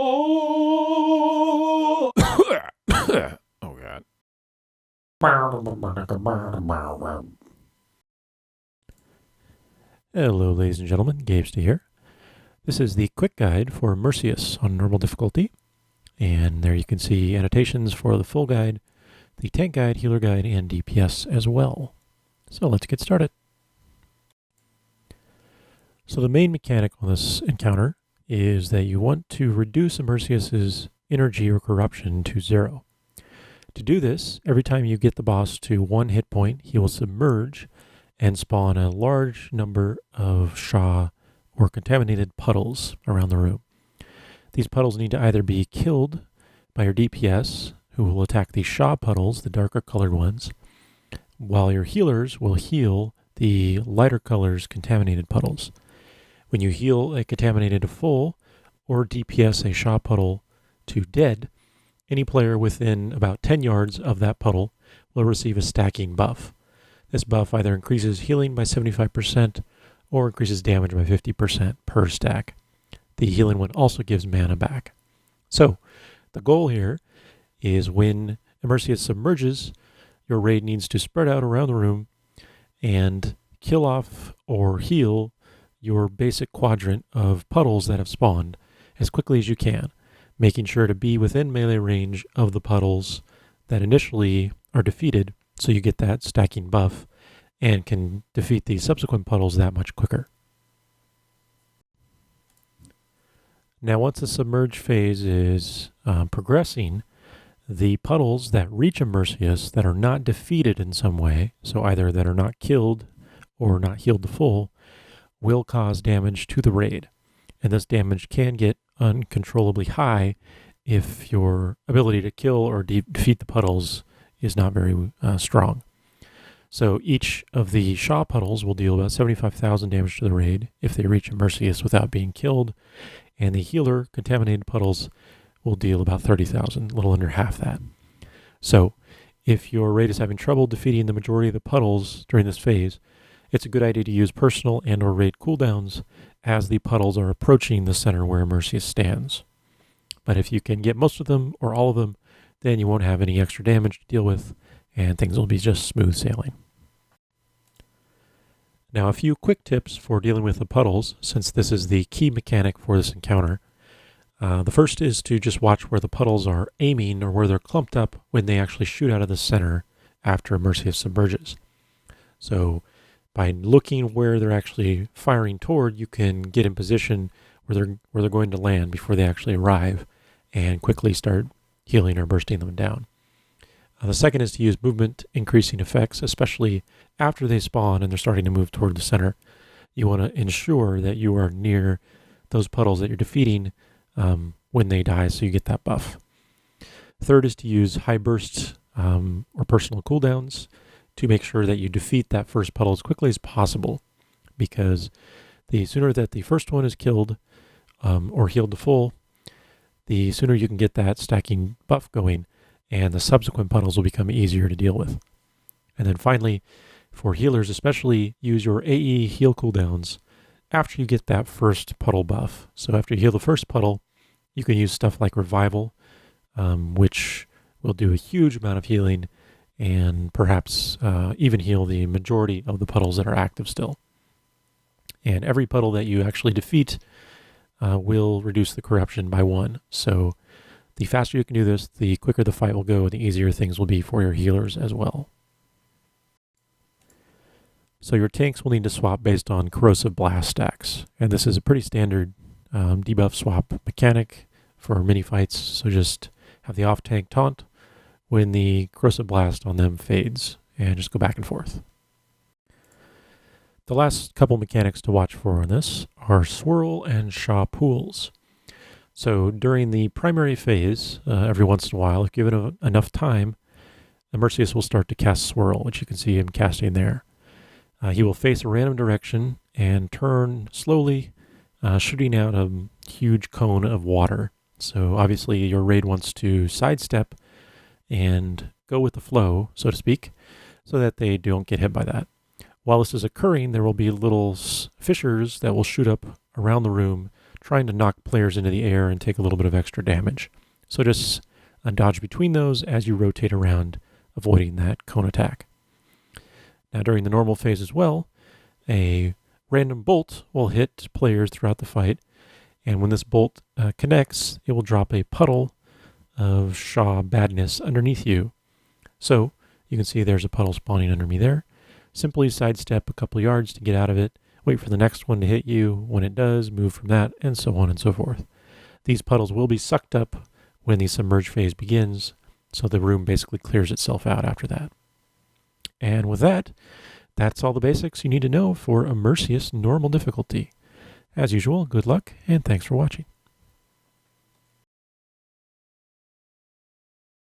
Oh, oh God. Hello, ladies and gentlemen. Gavesty here. This is the quick guide for Immerseus on normal difficulty. And there you can see annotations for the full guide, the tank guide, healer guide, and DPS as well. So let's get started. So the main mechanic on this encounter is that you want to reduce Immerseus's energy or corruption to 0. To do this, every time you get the boss to 1 hit point, he will submerge and spawn a large number of Sha or contaminated puddles around the room. These puddles need to either be killed by your DPS, who will attack the Sha puddles, the darker colored ones, while your healers will heal the lighter colors contaminated puddles. When you heal a contaminated to full or DPS a Sha puddle to dead, any player within about 10 yards of that puddle will receive a stacking buff. This buff either increases healing by 75% or increases damage by 50% per stack. The healing one also gives mana back. So, the goal here is when Immerseus submerges, your raid needs to spread out around the room and kill off or heal your basic quadrant of puddles that have spawned as quickly as you can, making sure to be within melee range of the puddles that initially are defeated so you get that stacking buff and can defeat the subsequent puddles that much quicker. Now once the submerge phase is progressing, the puddles that reach Immerseus that are not defeated in some way, so either that are not killed or not healed to full, will cause damage to the raid. And this damage can get uncontrollably high if your ability to kill or defeat the puddles is not very strong. So each of the Sha puddles will deal about 75,000 damage to the raid if they reach Immerseus without being killed, and the healer contaminated puddles will deal about 30,000, a little under half that. So if your raid is having trouble defeating the majority of the puddles during this phase, it's a good idea to use personal and or raid cooldowns as the puddles are approaching the center where Immerseus stands. But if you can get most of them or all of them, then you won't have any extra damage to deal with, and things will be just smooth sailing. Now a few quick tips for dealing with the puddles, since this is the key mechanic for this encounter. The first is to just watch where the puddles are aiming or where they're clumped up when they actually shoot out of the center after Immerseus submerges. So by looking where they're actually firing toward, you can get in position where they're going to land before they actually arrive and quickly start healing or bursting them down. The second is to use movement increasing effects, especially after they spawn and they're starting to move toward the center. You want to ensure that you are near those puddles that you're defeating when they die, so you get that buff. Third is to use high bursts or personal cooldowns to make sure that you defeat that first puddle as quickly as possible, because the sooner that the first one is killed or healed to full, the sooner you can get that stacking buff going, and the subsequent puddles will become easier to deal with. And then finally, for healers especially, use your AE heal cooldowns after you get that first puddle buff. So after you heal the first puddle, you can use stuff like Revival, which will do a huge amount of healing and perhaps even heal the majority of the puddles that are active still. And every puddle that you actually defeat will reduce the corruption by 1. So the faster you can do this, the quicker the fight will go, and the easier things will be for your healers as well. So your tanks will need to swap based on Corrosive Blast stacks, and this is a pretty standard debuff swap mechanic for mini fights, so just have the off-tank taunt when the Corrosive Blast on them fades, and just go back and forth. The last couple mechanics to watch for on this are Swirl and Sha Pools. So during the primary phase, every once in a while, if given enough time, Immerseus will start to cast Swirl, which you can see him casting there. He will face a random direction and turn slowly, shooting out a huge cone of water. So obviously your raid wants to sidestep and go with the flow, so to speak, so that they don't get hit by that. While this is occurring, there will be little fissures that will shoot up around the room trying to knock players into the air and take a little bit of extra damage. So just dodge between those as you rotate around, avoiding that cone attack. Now during the normal phase as well, a random bolt will hit players throughout the fight, and when this bolt connects, it will drop a puddle of Sha badness underneath you. So you can see there's a puddle spawning under me there. Simply sidestep a couple yards to get out of it, wait for the next one to hit you. When it does, move from that, and so on and so forth. These puddles will be sucked up when the submerge phase begins, so the room basically clears itself out after that. And with that, that's all the basics you need to know for Immerseus normal difficulty. As usual, good luck, and thanks for watching.